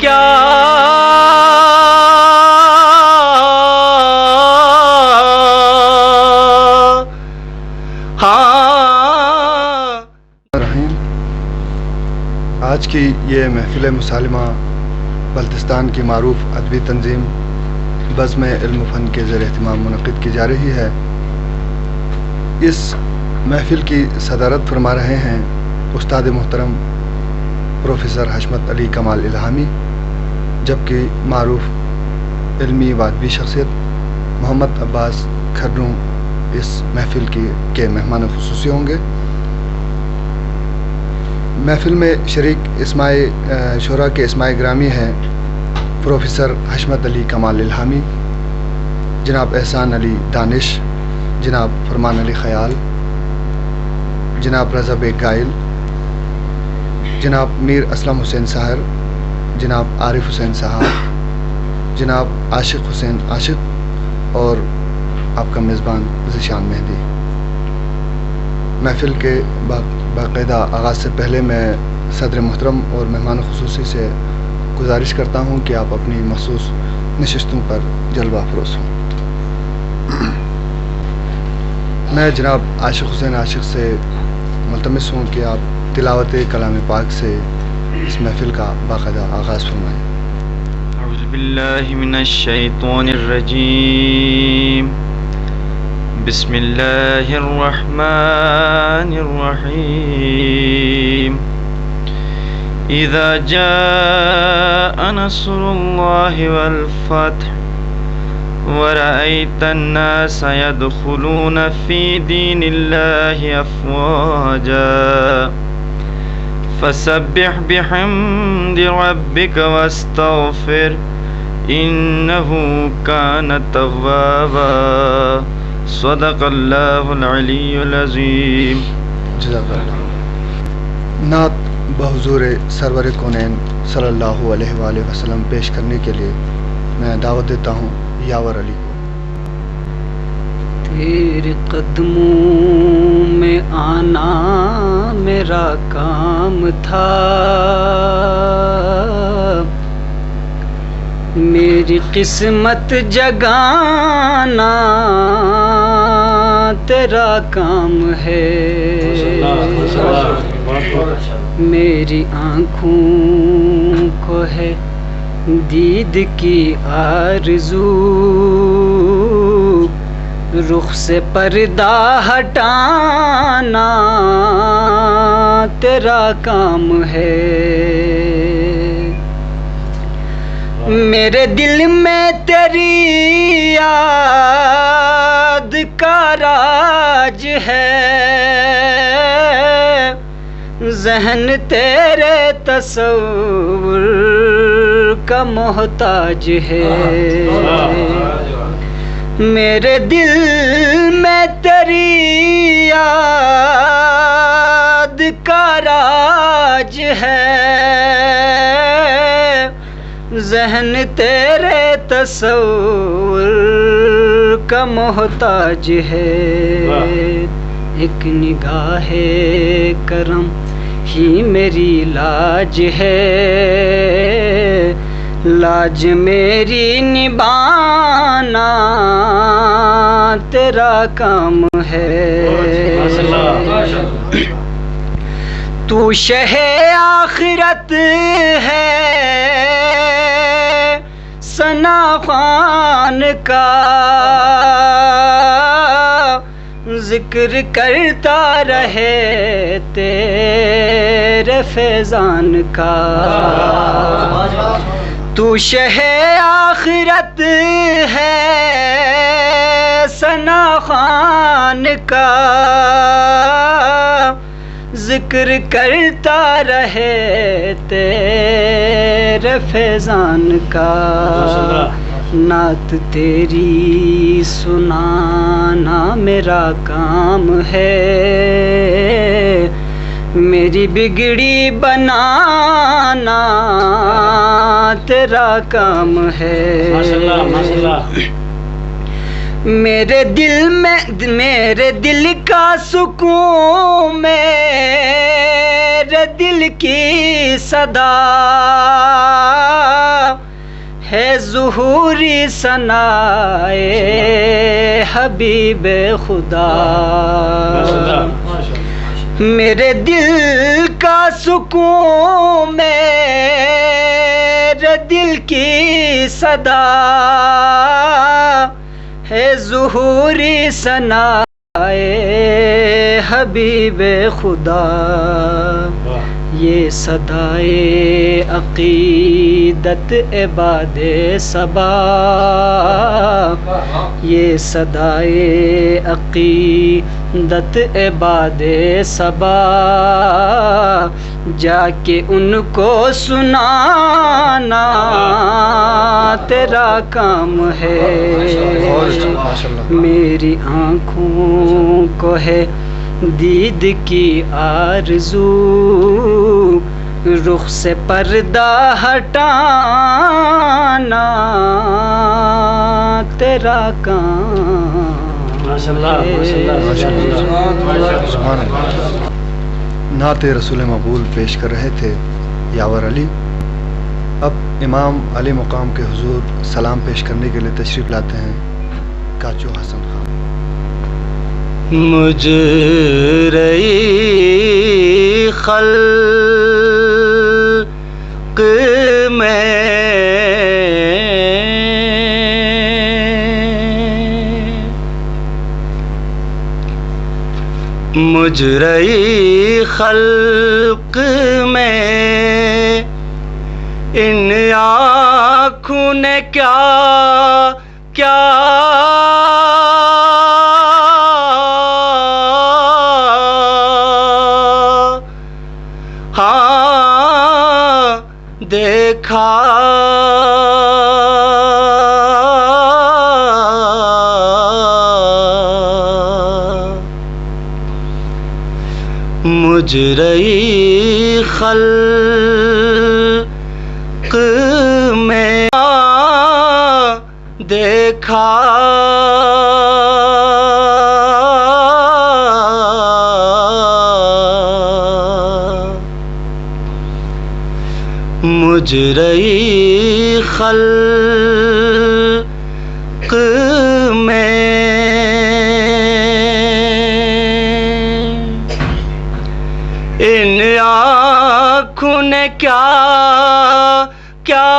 کیا آج کی یہ محفل مسالمہ بلتستان کی معروف ادبی تنظیم بزم علم و فن کے زیر اہتمام منعقد کی جا رہی ہے۔ اس محفل کی صدارت فرما رہے ہیں استاد محترم پروفیسر حشمت علی کمال الہامی، جبکہ معروف علمی و ادبی شخصیت محمد عباس کھرنو اس محفل کے مہمان خصوصی ہوں گے۔ محفل میں شریک شعراء کے اسماء گرامی ہیں پروفیسر حشمت علی کمال الہامی، جناب احسان علی دانش، جناب فرمان علی خیال، جناب رضا بیگ گائل، جناب میر اسلم حسین ساہر، جناب عارف حسین صاحب، جناب عاشق حسین عاشق اور آپ کا میزبان ذیشان مہدی۔ محفل کے باقاعدہ آغاز سے پہلے میں صدر محترم اور مہمان خصوصی سے گزارش کرتا ہوں کہ آپ اپنی مخصوص نشستوں پر جلوہ افروز ہوں۔ میں جناب عاشق حسین عاشق سے ملتمس ہوں کہ آپ تلاوت کلام پاک سے اس محفل کا باقاعدہ آغاز فرمائیں۔ اعوذ باللہ من الشیطان الرجیم، بسم اللہ الرحمن الرحیم۔ اذا جاء نصر اللہ والفتح ورأيت الناس يدخلون في دين الله أفواجا فسبح بحمد ربك واستغفر إنه كان توابا صدق اللہ العلی العظیم۔ جزاک اللہ۔ نعت بحضور سرور کونین صلی اللہ علیہ وآلہ وسلم پیش کرنے کے لیے میں دعوت دیتا ہوں یاور علی کو۔ تیرے قدموں میں آنا میرا کام تھا، میری قسمت جگانا تیرا کام ہے، میری آنکھوں کو ہے دید کی آرزو، رخ سے پردہ ہٹانا تیرا کام ہے، میرے دل میں تیری یاد کا راج ہے، ذہن تیرے تصور کا محتاج ہے، میرے دل میں تیری یاد کا راج ہے، ذہن تیرے تصور کا محتاج ہے، ایک نگاہ کرم ہی میری لاج ہے، لاج میری نبھانا تیرا کام ہے، تو شہ آخرت ہے ثنا خوان کا، ذکر کرتا رہے تیرے فیضان کا، تو شہ آخرت ہے ثنا خوان کا، ذکر کرتا رہے تیرے فیضان کا، نعت تیری سنانا میرا کام ہے، میری بگڑی بنانا تیرا کام ہے، میرے دل کا سکون میرے میرے دل کی صدا ہے ظہوری ثنائے حبیب خدا. میرے دل کا سکون میرے دل کی صدا ہے ظہوری ثنائے حبیب خدا. یہ صدائے عقیدت عباد صبا، یہ صدائے عقیدت عباد صبا، جا کے ان کو سنانا تیرا کام ہے. میری آنکھوں کو ہے دید کی آرزو، رخ سے پردہ ہٹانا تیرا کام ہے. نعت رسول مقبول پیش کر رہے تھے یاور علی. اب امام علی مقام کے حضور سلام پیش کرنے کے لیے تشریف لاتے ہیں کاچو حسن خان. مجرئی خلق میں مجرئی خلق میں ان آنکھوں نے کیا کیا دیکھا. مجرئی خلق میں دیکھا مجرئی خلق میں ان آنکھوں نے کیا کیا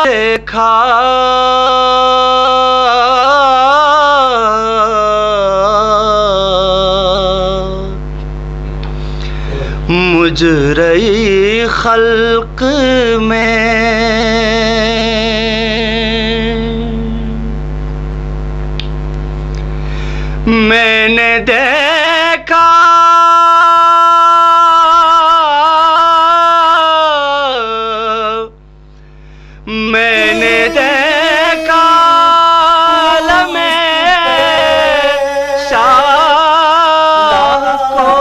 دیکھا. مجرئی خلق میں نے دیکھا میں نے دیکھا عالم شاہ کو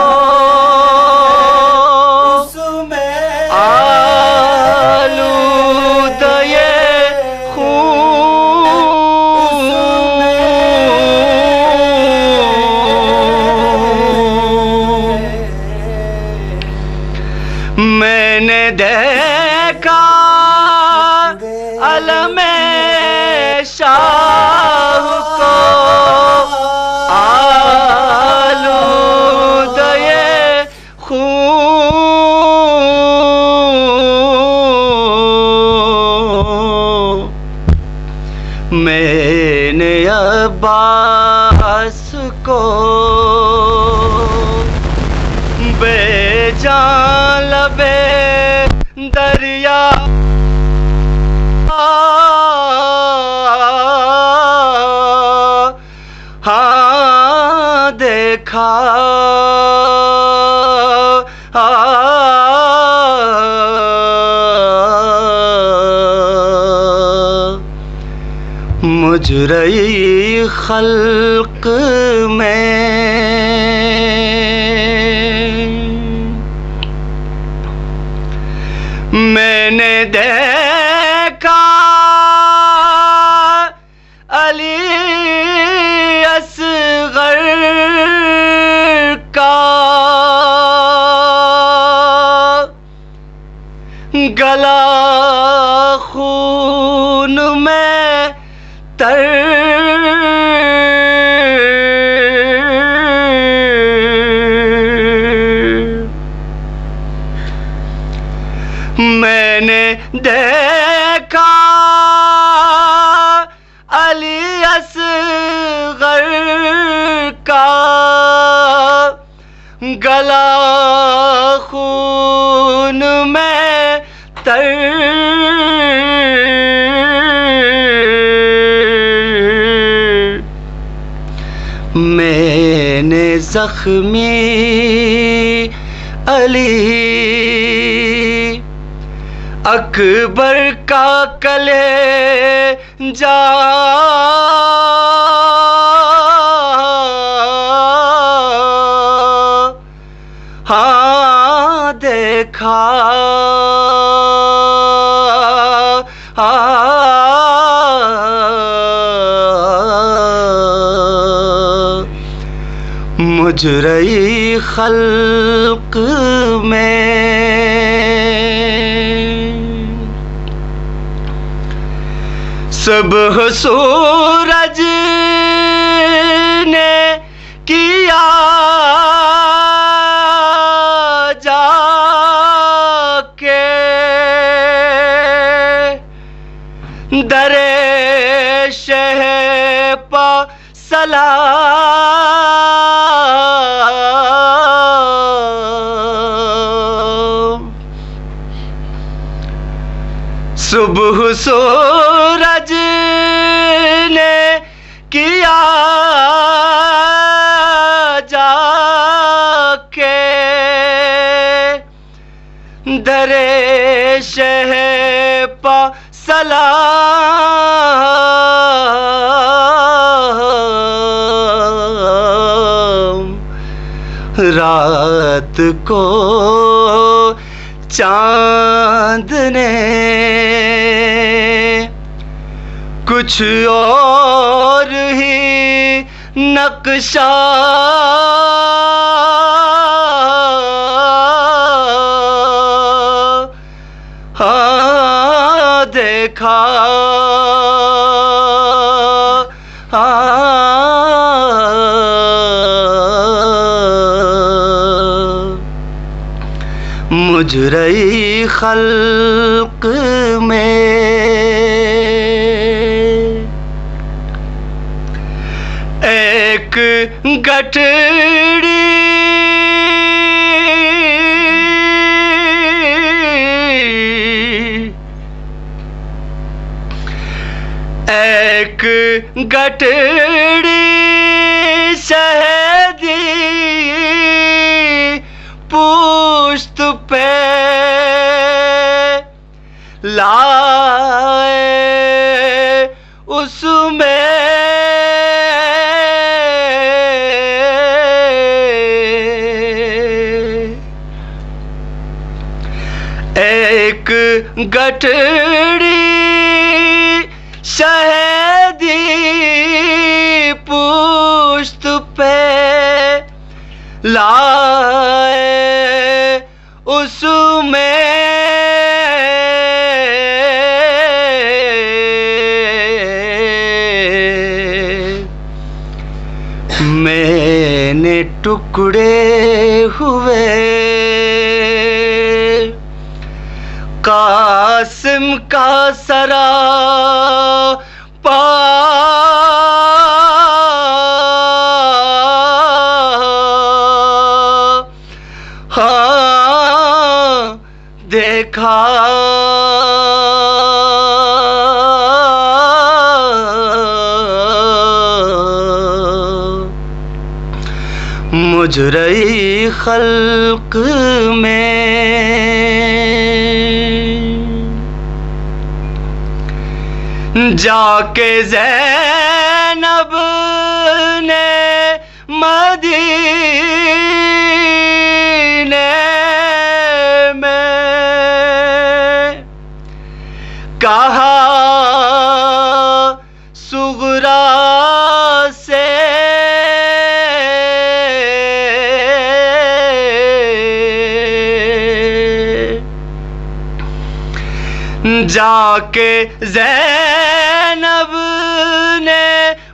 میں نے دیکھا علم شاہ کو آلودہ خون. میں نے عباس کو بے جان لبے دریا ہاں دیکھا مجرئی خلق میں نے دیکھا علی اصغر کا گلا خون میں تر، میں نے دیکھا علی اصغر کا گلا خون میں تر، میں نے زخمی علی اکبر کا کلیجہ ہاں دیکھا، مجرئی خلق میں صبح سورج نے کیا جا کے در شہ پا سلام، صبح سورج نے کیا جا کے در شہ پا سلام، رات کو چاند نے کچھ اور ہی نقشہ ہاں دیکھا، مجرئی خلق میں ایک گٹھڑی ایک گٹھڑی شہدی پشت پہ لائے، اس میں ایک گٹھڑی شہدی پشت پہ لائے، اس میں میں نے ٹکڑے ہوئے قاسم کا سراپا ہاں دیکھا، مجرئی خلق میں جا کے زینب نے مدینے میں کہا صغرا سے جا کے زینب نے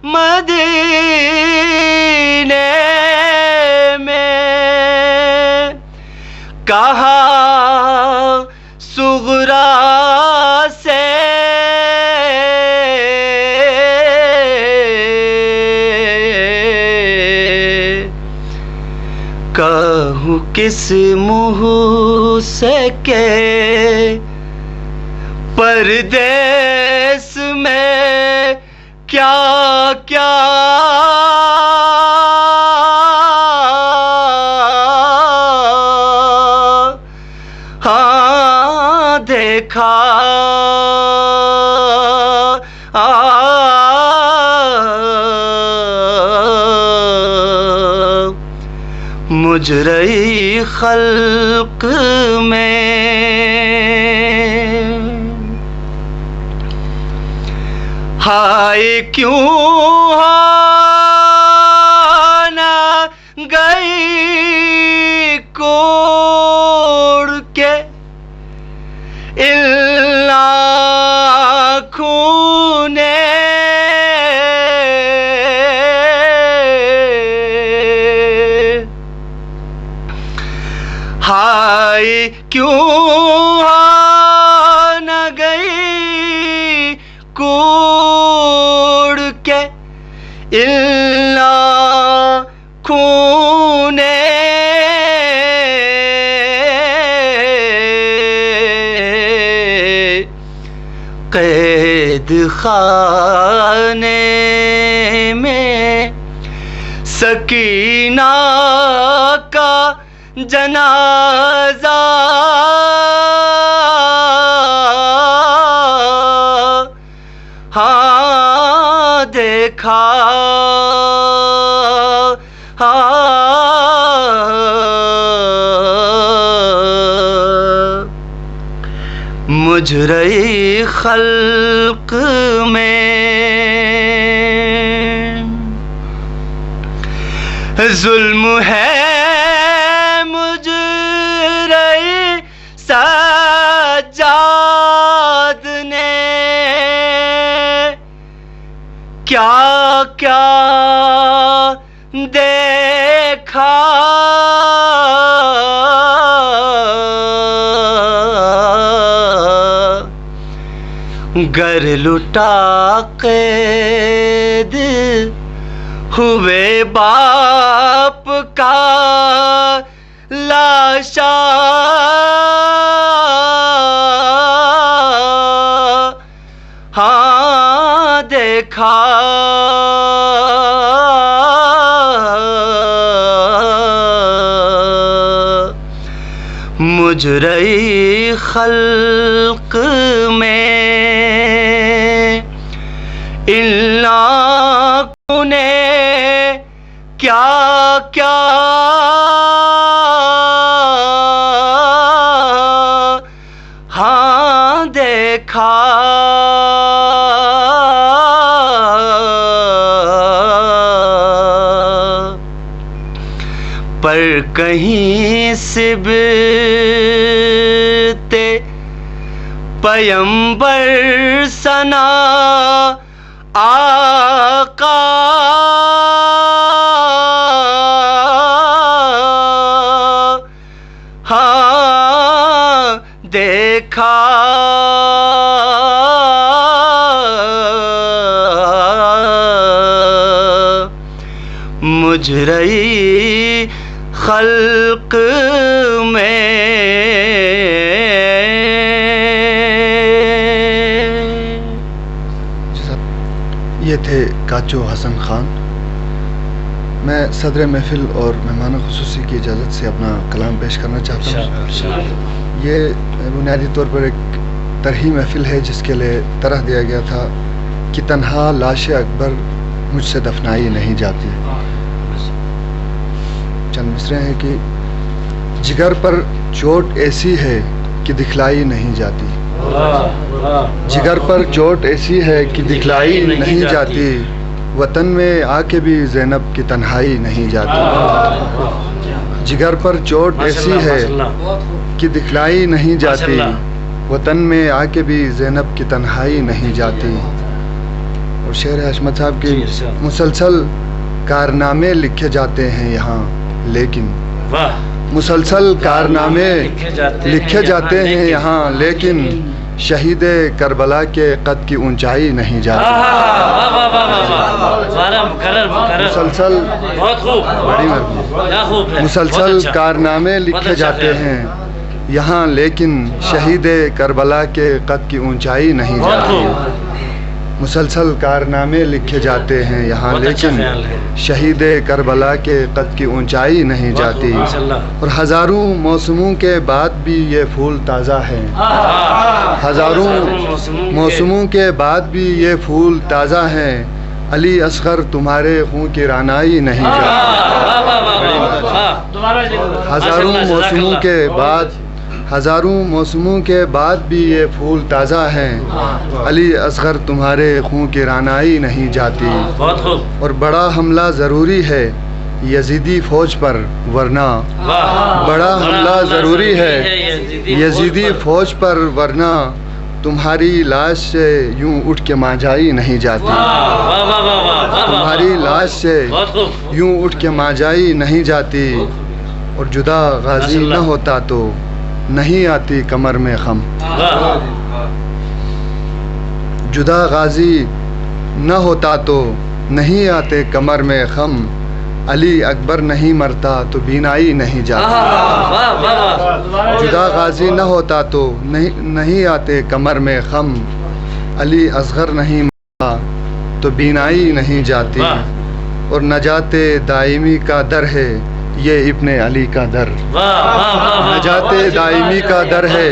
مدینے میں کہا صغرا سے کہوں کس منہ سے کہ پردیس میں کیا کیا ہاں دیکھا مجرئی خلق میں ہائے کیوں نہ گئی کوڑ کے آنکھوں نے ہائے کیوں نہ گئی کوڑ کے آنکھوں نے قید خانے میں سکینہ کا جنازہ ہاں دیکھا مجرئی خلق میں ظلم ہے مجرئی سجاد نے کیا کیا دیکھا گر لٹا قید ہوئے باپ کا لاشا ہاں دیکھا مجرئی خلق میں ان لاکھوں نے کیا کیا ہاں دیکھا پر کہیں صبت پیمبر ثنا آقا ہاں دیکھا مجرئی خلق میں یہ تھے کاچو حسن خان. میں صدر محفل اور مہمان خصوصی کی اجازت سے اپنا کلام پیش کرنا چاہتا ہوں. یہ بنیادی طور پر ایک طرحی محفل ہے جس کے لیے طرح دیا گیا تھا کہ تنہا لاش اکبر مجھ سے دفنائی نہیں جاتی. چند مصرے ہیں کہ جگر پر چوٹ ایسی ہے کہ دکھلائی نہیں جاتی. جگر پر چوٹ ایسی ہے کہ دکھلائی نہیں جاتی. وطن میں آ کے بھی زینب کی تنہائی نہیں جاتی. جگر پر چوٹ ایسی ہے کہ دکھلائی نہیں جاتی. وطن میں آ کے بھی زینب کی تنہائی نہیں جاتی. اور شعر حشمت صاحب کی مسلسل کارنامے لکھے جاتے ہیں یہاں لیکن مسلسل کارنامے لکھے جاتے ہیں یہاں لیکن شہید کربلا کے قد کی اونچائی نہیں جاتی. مسلسل مسلسل کارنامے لکھے جاتے ہیں یہاں لیکن شہید کربلا کے قد کی اونچائی نہیں جاتی. مسلسل کارنامے لکھے جاتے ہیں یہاں لیکن شہید کربلا کے قد کی اونچائی نہیں جاتی. اور ہزاروں موسموں کے بعد بھی یہ پھول تازہ ہے. ہزاروں موسموں کے بعد بھی یہ پھول تازہ ہیں. علی اصغر تمہارے خون کی رانائی نہیں جاتی. ہزاروں موسموں کے بعد بھی یہ پھول تازہ ہیں. علی اصغر تمہارے خون کی رانائی نہیں جاتی. اور بڑا حملہ ضروری ہے یزیدی فوج پر ورنہ بڑا حملہ ضروری ہے یزیدی فوج پر ورنہ تمہاری لاش سے یوں اٹھ کے ماجائی نہیں جاتی. تمہاری لاش سے یوں اٹھ کے ماجائی نہیں جاتی. اور جدا غازی نہ ہوتا تو نہیں آتی کمر میں خم. جدا غازی نہ ہوتا تو نہیں آتے کمر میں خم. علی اکبر نہیں مرتا تو بینائی نہیں جاتی. جدا غازی نہ ہوتا تو نہیں آتے کمر میں خم. علی اصغر نہیں مرتا تو بینائی نہیں جاتی. اور نجات دائمی کا در ہے یہ ابن علی کا در. نجات دائمی کا در ہے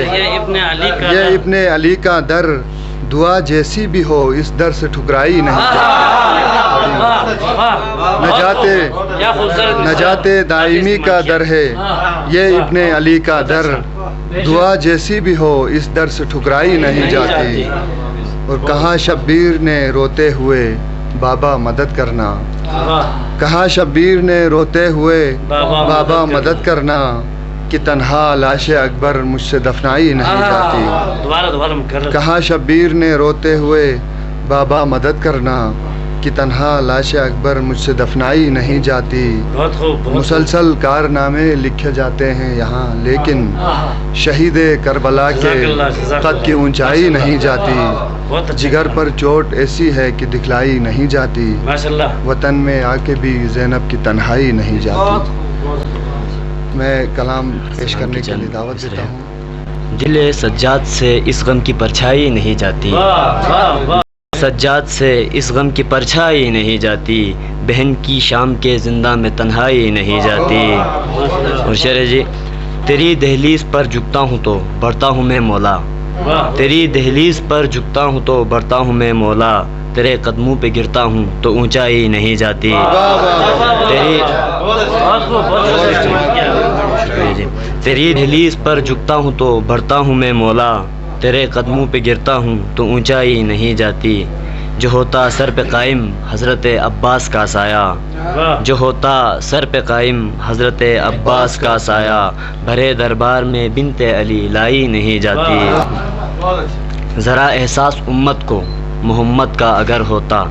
یہ ابن علی کا در. دعا جیسی بھی ہو اس در سے ٹھکرائی نہیں جاتی. نجات دائمی کا در ہے یہ ابن علی کا در. دعا جیسی بھی ہو اس در سے ٹھکرائی نہیں جاتی. اور کہا شبیر نے روتے ہوئے بابا مدد کرنا. کہا شبیر نے روتے ہوئے بابا مدد کرنا کہ تنہا لاش اکبر مجھ سے دفنائی نہیں جاتی. کہا شبیر نے روتے ہوئے بابا مدد کرنا کہ تنہا لاش اکبر مجھ سے دفنائی نہیں جاتی. مسلسل کارنامے لکھے جاتے ہیں یہاں لیکن شہید کربلا کے قد کی اونچائی نہیں جاتی. جگر پر چوٹ ایسی ہے کہ دکھلائی نہیں جاتی. وطن میں آ کے بھی زینب کی تنہائی نہیں جاتی. میں کلام پیش کرنے کے لیے دعوت دیتا ہوں. دل سجاد سے اس غم کی پرچھائی نہیں جاتی. سجاد سے اس غم کی پرچھائی نہیں جاتی. بہن کی شام کے زندہ میں تنہائی نہیں جاتی. اور شعر جی تیری دہلیز پر جھکتا ہوں تو بڑھتا ہوں میں مولا. تیری دہلیز پر جھکتا ہوں تو بڑھتا ہوں میں مولا. تیرے قدموں پہ گرتا ہوں تو اونچائی نہیں جاتی. تیری دہلیز پر جھکتا ہوں تو بڑھتا ہوں میں مولا. تیرے قدموں پہ گرتا ہوں تو اونچائی نہیں جاتی. جو ہوتا سر پہ قائم حضرت عباس کا سایہ. جو ہوتا سر پہ قائم حضرت عباس کا سایہ. بھرے دربار میں بنت علی لائی نہیں جاتی. ذرا احساس امت کو محمد کا اگر ہوتا.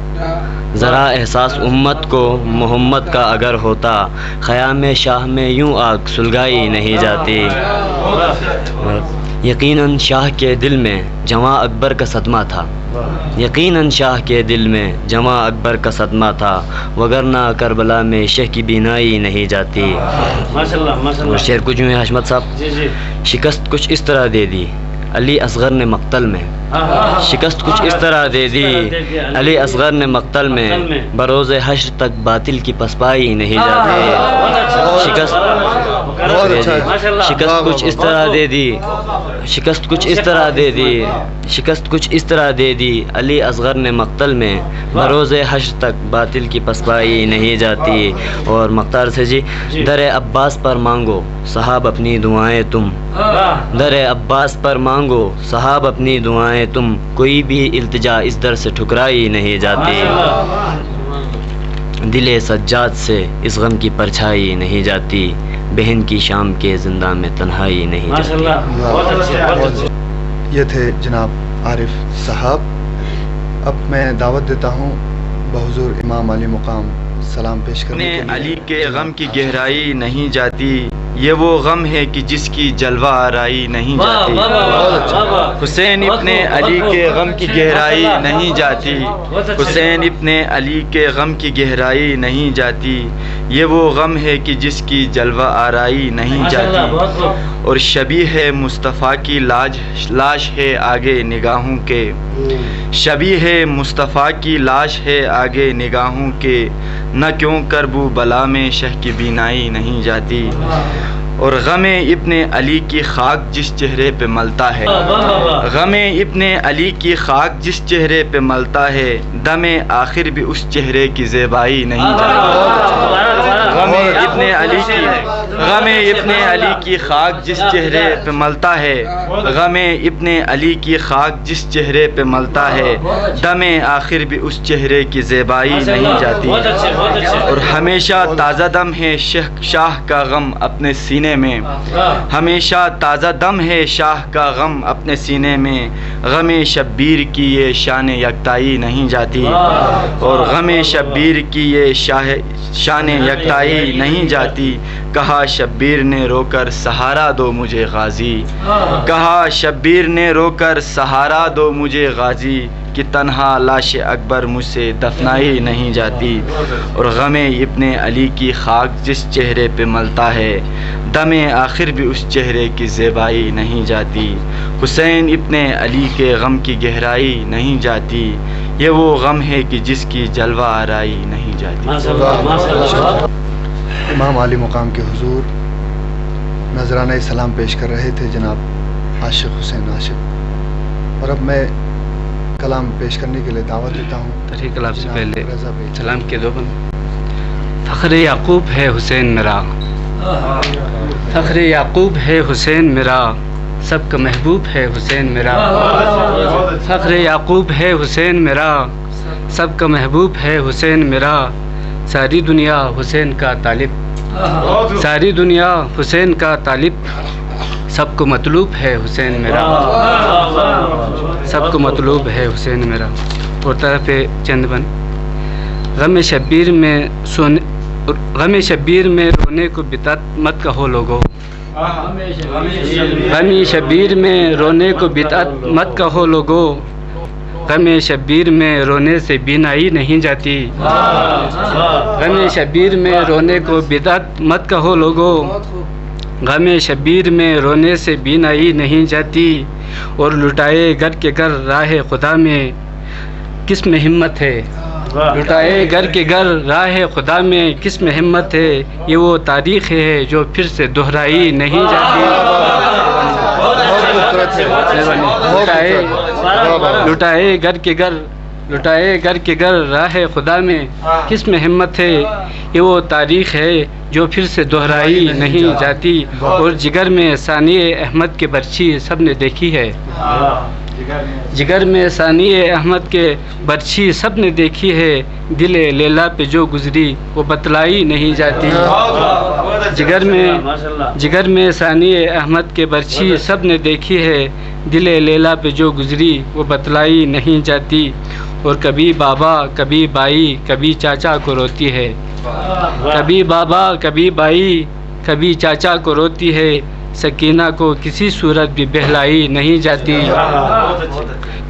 ذرا احساس امت کو محمد کا اگر ہوتا. خیام شاہ میں یوں آگ سلگائی نہیں جاتی. یقیناً شاہ کے دل میں جواں اکبر کا صدمہ تھا. یقیناً شاہ کے دل میں جواں اکبر کا صدمہ تھا. وگرنہ کربلا میں شہ کی بینائی نہیں جاتی. اور شعر کچھ یوں ہے حشمت صاحب. شکست کچھ اس طرح دے دی علی اصغر نے مقتل میں. شکست کچھ اس طرح دے دی علی اصغر نے مقتل میں. بروز حشر تک باطل کی پسپائی نہیں جاتی. شکست کچھ اس طرح دے دی. شکست کچھ اس طرح دے دی. شکست کچھ اس طرح دے دی علی اصغر نے مقتل میں. بروز حشر تک باطل کی پسپائی نہیں جاتی. اور مختار سے جی در عباس پر مانگو صحاب اپنی دعائیں تم. در عباس پر مانگو صحاب اپنی دعائیں تم. کوئی بھی التجا اس در سے ٹھکرائی نہیں جاتی. دل سجاد سے اس غم کی پرچھائی نہیں جاتی. بہن کی شام کے زندہ میں تنہائی نہیں جاتی. یہ تھے جناب عارف صاحب. اب میں دعوت دیتا ہوں بحضور امام علی مقام سلام پیش کرنے کے لیے. علی کے غم کی گہرائی نہیں جاتی، یہ وہ غم ہے کہ جس کی جلوہ آرائی نہیں جاتی. حسین ابن علی کے غم کی گہرائی نہیں جاتی، حسین ابن علی کے غم کی گہرائی نہیں جاتی، یہ وہ غم ہے کہ جس کی جلوہ آرائی نہیں جاتی. اور شبیہ مصطفیٰ کی لاش ہے آگے نگاہوں کے، شبیہ مصطفیٰ کی لاش ہے آگے نگاہوں کے، نہ کیوں کربو بلا میں شہ کی بینائی نہیں جاتی. اور غم ابن علی کی خاک جس چہرے پہ ملتا ہے، غم ابن علی کی خاک جس چہرے پہ ملتا ہے، دم آخر بھی اس چہرے کی زیبائی نہیں جاتی. غم ابن علی کی خاک جس چہرے پہ ملتا ہے، غم ابن علی کی خاک جس چہرے پہ ملتا ہے، دم آخر بھی اس چہرے کی زیبائی نہیں جاتی. اور ہمیشہ تازہ دم ہے شاہ کا غم اپنے سینے میں، ہمیشہ تازہ دم ہے شاہ کا غم اپنے سینے میں، غم شبیر کی یہ شان یکتائی نہیں جاتی. اور غم شبیر کی یہ شان یکتائی نہیں جاتی. کہا شبیر نے رو کر سہارا دو مجھے غازی، کہا شبیر نے رو کر سہارا دو مجھے غازی، کہ تنہا لاش اکبر مجھ سے دفنائی نہیں جاتی. اور غم ابن علی کی خاک جس چہرے پہ ملتا ہے، دم آخر بھی اس چہرے کی زیبائی نہیں جاتی. حسین ابن علی کے غم کی گہرائی نہیں جاتی، یہ وہ غم ہے کہ جس کی جلوہ آرائی نہیں جاتی. امام علی مقام کے حضور نذرانہ سلام پیش کر رہے تھے جناب عاشق حسین عاشق. اور اب میں کلام پیش کرنے کے لیے دعوت دیتا ہوں. تحریک کلام سے پہلے سلام کے دو بند. فخر یعقوب ہے حسین میرا، فخر یعقوب ہے حسین میرا، سب کا محبوب ہے حسین میرا. فخر یعقوب ہے حسین میرا، سب کا محبوب ہے حسین میرا. ساری دنیا حسین کا طالب، ساری دنیا حسین کا طالب، سب کو مطلوب ہے حسین میرا، سب کو مطلوب ہے حسین میرا. اور طرف چند بن. غم شبیر میں غم شبیر میں رونے کو بدعت مت کہو لوگو، غم شبیر میں رونے کو بدعت مت کہو لوگو، غم شبیر میں رونے سے بینائی نہیں جاتی. غم شبیر میں رونے کو بدعت مت کہو لوگو، غم شبیر میں رونے سے بینائی نہیں جاتی. اور لٹائے گر کے گر راہ خدا میں کس میں ہمت ہے، لٹائے گر کے گر راہ خدا میں کس میں ہمت ہے، یہ وہ تاریخ ہے جو پھر سے دہرائی نہیں جاتی. لٹائے گر کے گر، لٹائے گر کے گر راہ خدا میں کس میں ہمت ہے، یہ وہ تاریخ ہے جو پھر سے دہرائی نہیں جاتی. اور جگر میں ثانی احمد کے برچھی سب نے دیکھی ہے، جگر میں ثانی احمد کے برچھی سب نے دیکھی ہے، دل لیلا پہ جو گزری وہ بتلائی نہیں جاتی. جگر میں ثانی احمد کے برچھی سب نے دیکھی ہے، دل لیلا پہ جو گزری وہ بتلائی نہیں جاتی. اور کبھی بابا کبھی بائی کبھی چاچا کو روتی ہے، کبھی بابا کبھی بائی کبھی چاچا کو روتی ہے، سکینہ کو کسی صورت بھی بہلائی نہیں جاتی.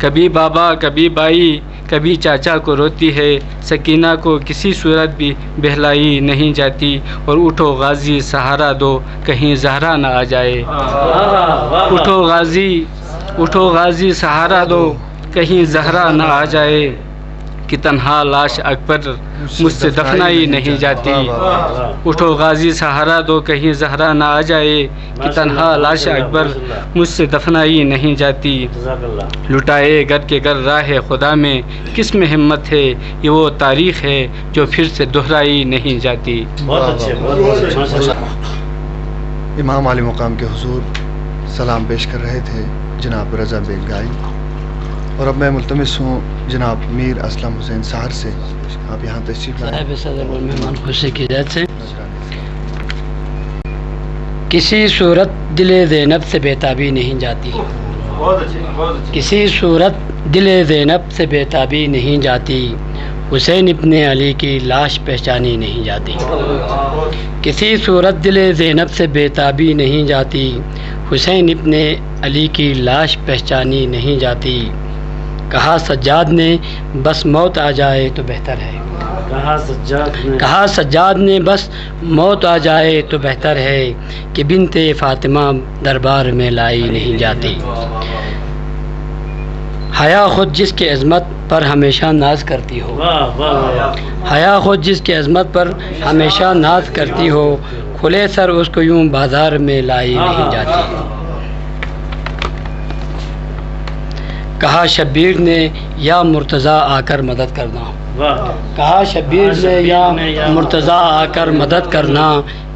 کبھی بابا کبھی بائی کبھی چاچا کو روتی ہے، سکینہ کو کسی صورت بھی بہلائی نہیں جاتی. اور اٹھو غازی سہارا دو کہیں زہرا نہ آ جائے، اٹھو غازی، اٹھو غازی سہارا دو کہیں زہرا نہ آ جائے، کہ تنہا لاش اکبر مجھ سے دفنائی نہیں جاتی. اٹھو غازی سہارا دو کہیں زہرا نہ آ جائے، کہ تنہا لاش اکبر مجھ سے دفنائی نہیں جاتی. لٹائے گر کے گر راہ خدا میں کس میں ہمت ہے، یہ وہ تاریخ ہے جو پھر سے دہرائی نہیں جاتی. امام علی مقام کے حضور سلام پیش کر رہے تھے جناب رضا بیگ گائی. اور اب میں ملتمس ہوں جناب میر اسلم حسین سہر سے، آپ یہاں تشریف لائیں. صاحب صدر اور مہمان خوشی کی جات سے. کسی صورت دل زینب سے بےتابی نہیں جاتی، کسی صورت دل زینب سے بےتابی نہیں جاتی، حسین ابن علی کی لاش پہچانی نہیں جاتی۔ کسی صورت دل زینب سے بےتابی نہیں جاتی، حسین ابن علی کی لاش پہچانی نہیں جاتی۔ کہا سجاد نے بس موت آ جائے تو بہتر ہے، کہا سجاد نے بس موت آ جائے تو بہتر ہے، کہ بنت فاطمہ دربار میں لائی نہیں جاتی۔ حیا خود جس کے عظمت پر ہمیشہ ناز کرتی ہو، حیا خود جس کے عظمت پر ہمیشہ ناز کرتی ہو، کھلے سر اس کو یوں بازار میں لائی نہیں جاتی۔ کہا شبیر نے یا مرتضیٰ آ کر مدد کرنا، کہا شبیر نے یا مرتضیٰ آ کر مدد کرنا،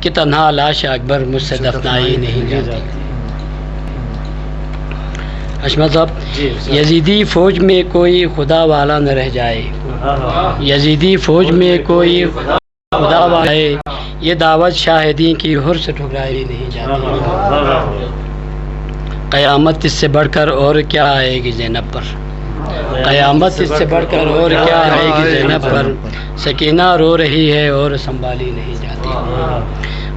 کہ تنہا لاش اکبر مجھ سے دفنائی نہیں جاتی۔ اشمت صاحب، یزیدی فوج میں کوئی خدا والا نہ رہ جائے، یزیدی فوج میں کوئی خدا والا ہے، یہ دعوت شاہدین کی حر سے ٹھکرائی نہیں جاتی۔ قیامت اس سے بڑھ کر اور کیا آئے گی زینب پر، قیامت اس سے بڑھ کر اور کیا آئے گی زینب پر، سکینہ رو رہی ہے اور سنبھالی نہیں جاتی۔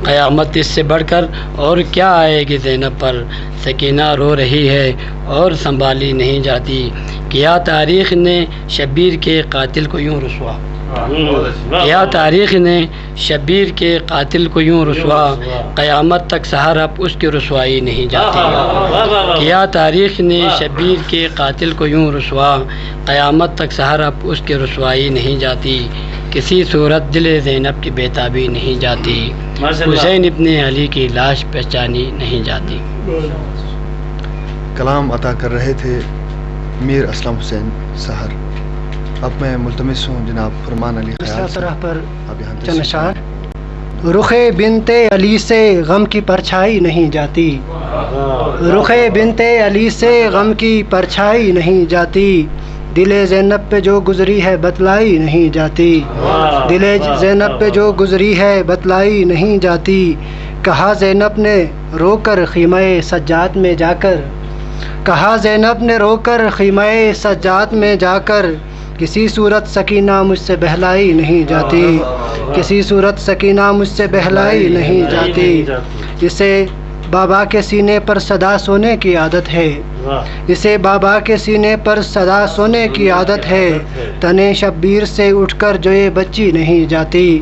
قیامت اس سے بڑھ کر اور کیا آئے گی زینب پر، سکینہ رو رہی ہے اور سنبھالی نہیں جاتی۔ کیا تاریخ نے شبیر کے قاتل کو یوں رسوا، کیا تاریخ نے شبیر کے قاتل کو یوں رسوا، قیامت تک سحر اب اس کی رسوائی نہیں جاتی۔ کیا تاریخ نے شبیر کے قاتل کو یوں رسوا، قیامت تک سحر اب اس کی رسوائی نہیں جاتی۔ کسی صورت دل زینب کی بےتابی نہیں جاتی، حسین ابن علی کی لاش پہچانی نہیں جاتی۔ کلام عطا کر رہے تھے میر اسلم حسین سحر۔ اب میں ملتمس ہوں جناب فرمان علی خیال سے، پر آپ یہاں چند اشعار۔ رخ بنت علی سے غم کی پرچھائی نہیں جاتی، رخ بنت علی سے غم کی پرچھائی نہیں جاتی، دل زینب پہ جو گزری ہے بتلائی نہیں جاتی، دل زینب پہ جو گزری ہے بتلائی نہیں جاتی۔ کہا زینب نے رو کر خیمہ سجاد میں جا کر، کہا زینب نے رو کر خیمہ سجاد میں جا کر، کسی صورت سکینہ مجھ سے بہلائی نہیں جاتی، کسی صورت سکینہ مجھ سے بہلائی نہیں جاتی۔ اسے بابا کے سینے پر صدا سونے کی عادت ہے، اسے بابا کے سینے پر صدا سونے کی عادت ہے، تنے شبیر سے اٹھ کر جو یہ بچی نہیں جاتی،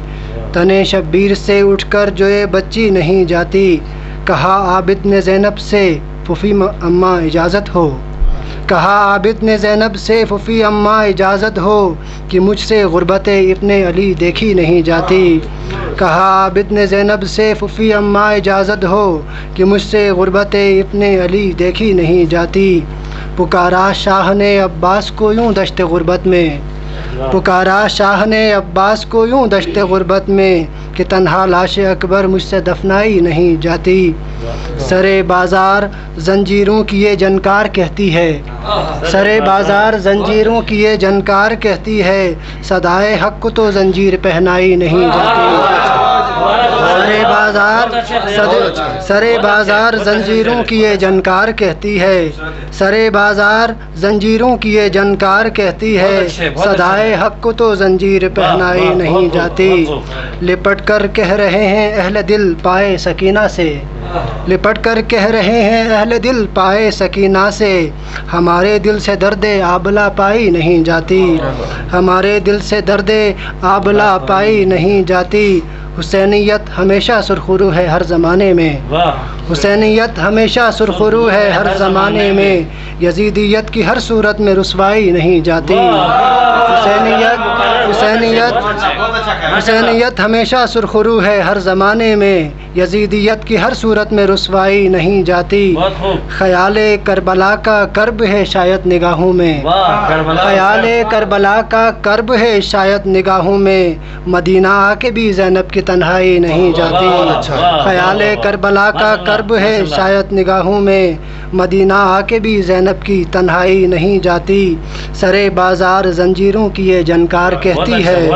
تنے شبیر سے اٹھ کر جو یہ بچی نہیں جاتی۔ کہا عابد نے زینب سے پھوپھی اماں اجازت ہو، کہا عابد نے زینب سے پھوپھی اماں اجازت ہو، کہ مجھ سے غربت ابن علی دیکھی نہیں جاتی، کہا عابد نے زینب سے پھوپھی اماں اجازت ہو، کہ مجھ سے غربت ابن علی دیکھی نہیں جاتی۔ پکارا شاہ نے عباس کو یوں دشت غربت میں، پکارا شاہ نے عباس کو یوں دشت غربت میں، کہ تنہا لاش اکبر مجھ سے دفنائی نہیں جاتی۔ سرے بازار زنجیروں کی یہ جنکار کہتی ہے، سرے بازار زنجیروں کی یہ جنکار کہتی ہے، صدائے حق کو تو زنجیر پہنائی نہیں جاتی۔ سرے بازار زنجیروں کی یہ جنکار کہتی ہے، سرے بازار زنجیروں کی یہ جنکار کہتی ہے، صدائے حق کو تو زنجیر پہنائی نہیں جاتی۔ لپٹ کر کہہ رہے ہیں اہل دل پائے سکینہ سے، لپٹ کر کہہ رہے ہیں اہل دل پائے سکینہ سے، ہمارے دل سے درد آبلہ پائی نہیں جاتی، ہمارے دل سے درد آبلہ پائی نہیں جاتی۔ حسینیت ہمیشہ سرخرو ہے ہر زمانے میں، حسینیت ہمیشہ سرخرو ہے ہر زمانے میں، یزیدیت کی ہر صورت میں رسوائی نہیں جاتی۔ حسینیت ہمیشہ سرخرو ہے ہر زمانے میں، یزیدیت کی ہر صورت میں رسوائی نہیں جاتی۔ خیال کربلا کا کرب ہے شاید نگاہوں میں، خیال کربلا کا کرب ہے شاید نگاہوں میں، مدینہ آ کے بھی زینب کی تنہائی نہیں جاتی۔ خیال کربلا کا کرب ہے شاید نگاہوں میں، مدینہ آ کے بھی زینب کی تنہائی نہیں جاتی۔ سرے بازار زنجیروں کی یہ جنکار کہتی ہے،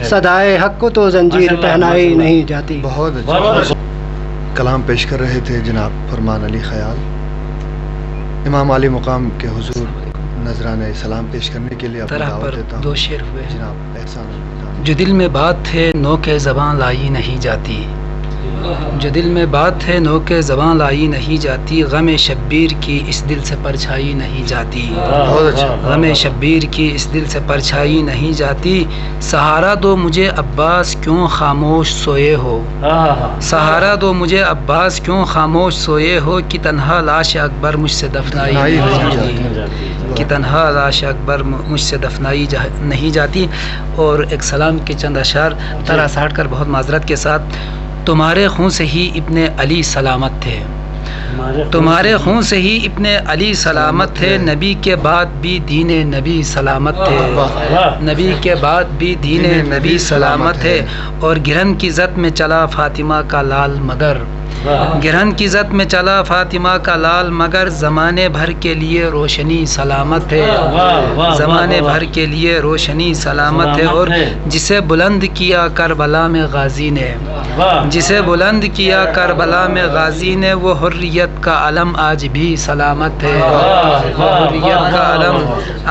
صدائے حق کو تو زنجیر پہنائی نہیں جاتی۔ بہت اچھا کلام پیش کر رہے تھے جناب فرمان علی خیال۔ امام علی مقام کے حضور نذرانہ سلام پیش کرنے کے لیے اپنی طرح دعوت پر دیتا دو ہوں. شعر ہوئے. جناب احسان علی جو دل میں بات ہے نو کے زباں لائی نہیں جاتی، جو دل میں بات ہے نو کے زباں لائی نہیں جاتی، غم شبیر کی اس دل سے پرچھائی نہیں جاتی، بہت اچھا. غم شبیر کی اس دل سے پرچھائی نہیں جاتی. سہارا دو مجھے عباس کیوں خاموش سوئے ہو، سہارا دو مجھے عباس کیوں خاموش سوئے ہو، کہ تنہا لاش اکبر مجھ سے دفنائی نہیں جاتی، کہ تنہا لاش اکبر مجھ سے دفنائی نہیں جاتی. اور ایک سلام کے چند اشعار طرح سے ہٹ کر بہت معذرت کے ساتھ. تمہارے خون سے ہی ابن علی سلامت تھے، تمہارے خون سے ہی ابن علی سلامت تھے، نبی کے بعد بھی دین نبی سلامت تھے، نبی کے بعد بھی دین نبی سلامت ہے. اور گرہن کی زد میں چلا فاطمہ کا لال مگر، گرہن کی زد میں چلا فاطمہ کا لال مگر، زمانے بھر کے لیے روشنی سلامت ہے، زمانے بھر کے لیے روشنی سلامت ہے. اور جسے بلند کیا کربلا میں غازی نے، جسے بلند کیا کربلا میں غازی نے، وہ حریت کا علم آج بھی سلامت ہے، حریت کا علم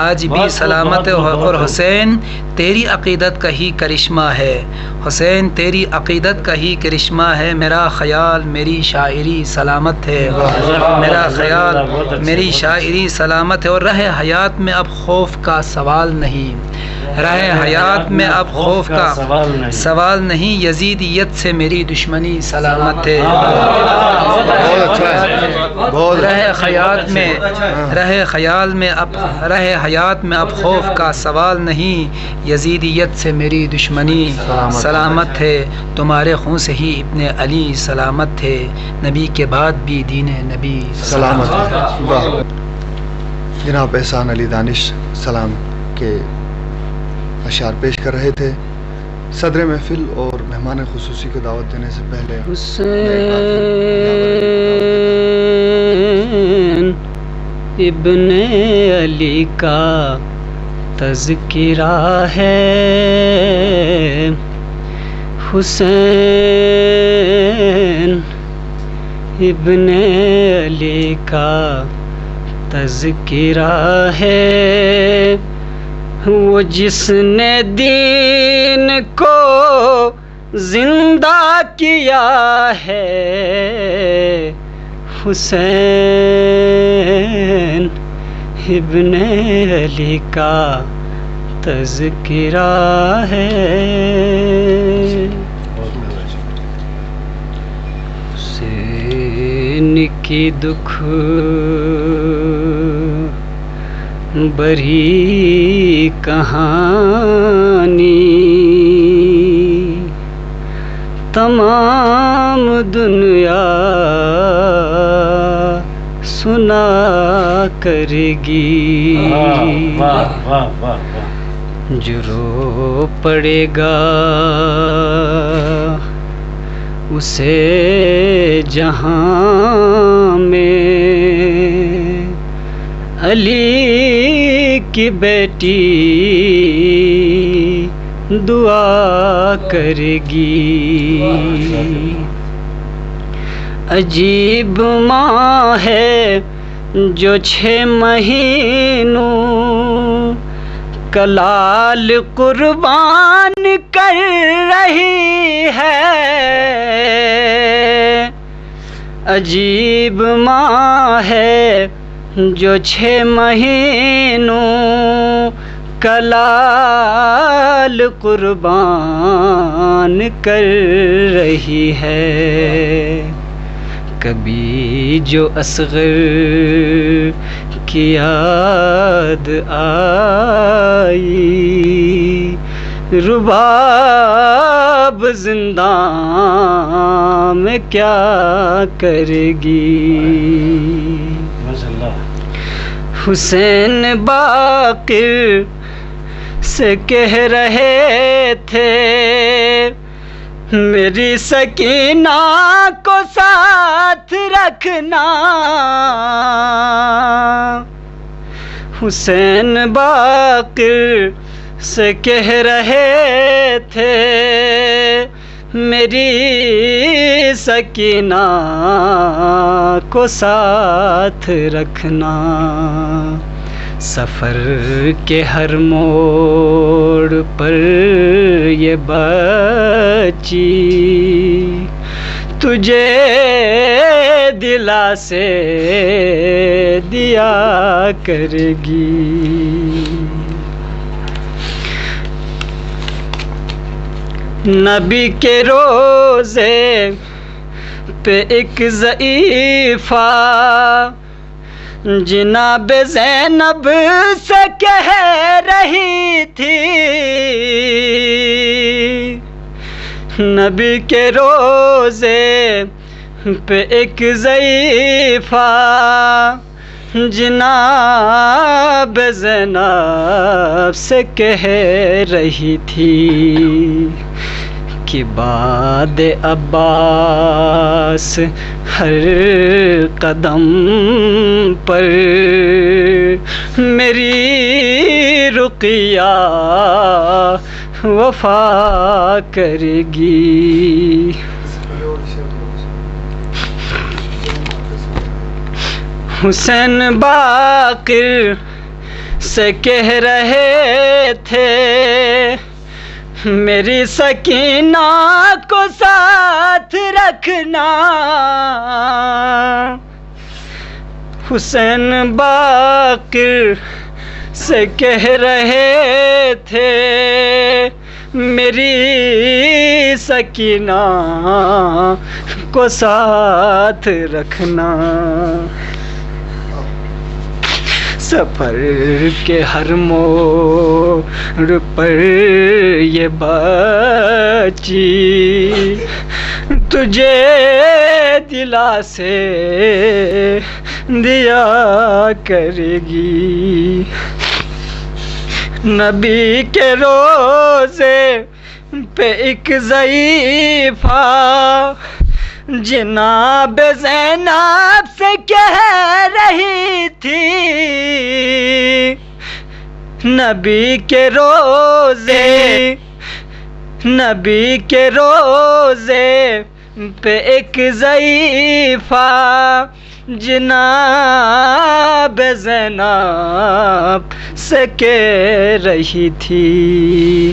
آج بھی سلامت ہے. اور حسین تیری عقیدت کا ہی کرشمہ ہے، حسین تیری عقیدت کا ہی کرشمہ ہے، میرا خیال میری شاعری سلامت ہے، میرا خیال میری شاعری سلامت ہے. اور رہ حیات میں اب خوف کا سوال نہیں، رہ حیات میں اب خوف کا سوال نہیں، یزیدیت سے میری دشمنی سلامت ہے. بہت اچھا ہے، بہت رہ حیات میں، رہ خیال میں اب، رہ حیات میں اب خوف کا سوال نہیں، یزیدیت سے میری دشمنی سلامت ہے. تمہارے خون سے ہی ابن علی سلامت تھے، نبی کے بعد بھی دین نبی سلامت ہے. واہ. جناب احسان علی دانش سلام کے اشعار پیش کر رہے تھے. صدر محفل اور مہمان خصوصی کو دعوت دینے سے پہلے حسین ابن علی کا تذکرہ ہے، حسین ابن علی کا تذکرہ ہے، وہ جس نے دین کو زندہ کیا ہے، حسین ابن علی کا تذکرہ ہے. حسین کی دکھ بری کہانی تمام دنیا سنا کرے گی، جو رو پڑے گا اسے جہاں میں علی کی بیٹی دعا کرے گی. عجیب ماں ہے جو 6 مہینوں کلال قربان کر رہی ہے، عجیب ماں ہے جو 6 مہینوں کلال قربان کر رہی ہے. کبھی جو اصغر کی یاد آئی، رباب زندان میں کیا کرے گی. حسین باقر سے کہہ رہے تھے میری سکینہ کو ساتھ رکھنا، حسین باقر سے کہہ رہے تھے میری سکینہ کو ساتھ رکھنا، سفر کے ہر موڑ پر یہ بچی تجھے دلاسے دیا کرے گی۔ نبی کے روزے پہ ایک ضعیفہ جناب زینب سے کہہ رہی تھی، نبی کے روزے پہ ایک ضعیفہ جناب زینب سے کہہ رہی تھی کہ بعد عباس ہر قدم پر میری رقیہ وفا کرے گی۔ حسین باقر سے کہہ رہے تھے میری سکینہ کو ساتھ رکھنا، حسین باقر سے کہہ رہے تھے میری سکینہ کو ساتھ رکھنا، سفر کے ہر موڑ پر یہ بچی تجھے دلاسے دیا کرے گی۔ نبی کے روزے پہ ایک ضعیفہ جناب زینب سے کہہ رہی تھی، نبی کے روزے پہ ایک ضعیفہ جناب زینب سے کہہ رہی تھی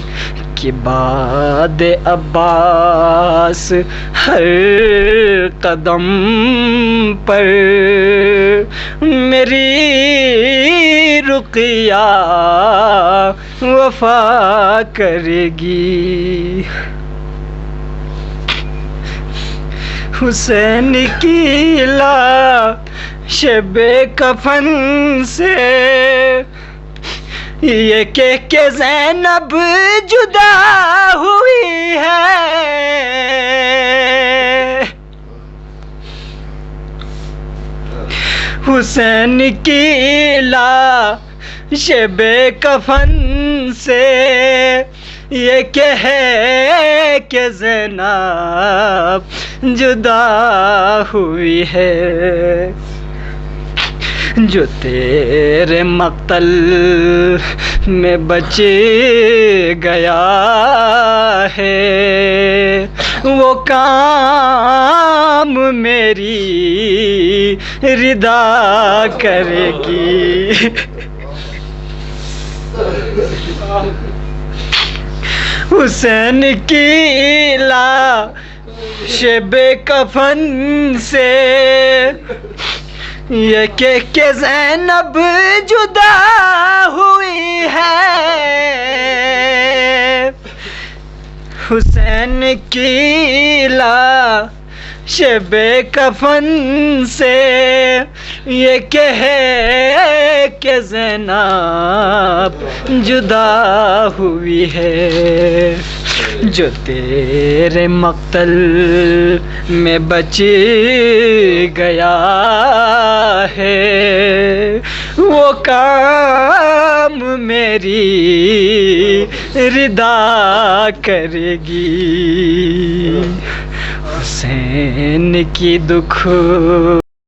کہ بعد عباس ہر قدم پر میری رقیہ وفا کرے گی۔ حسین کی لاش بے کفن سے یہ کہہ کے زینب جدا ہوئی ہے، حسین کی لاش بے کفن سے یہ کہہ کہ زینب جدا ہوئی ہے، جو تیرے مقتل میں بچ گیا ہے وہ کام میری ردا کرے گی۔ حسین کی لاش بے کفن سے یہ کہہ کے زینب جدا ہوئی ہے، حسین کی لاش بے کفن سے یہ کہہ کہ زینب جدا ہوئی ہے، جو تیرے مقتل میں بچ گیا ہے وہ کام میری ردا کرے گی۔ حسین کی دکھ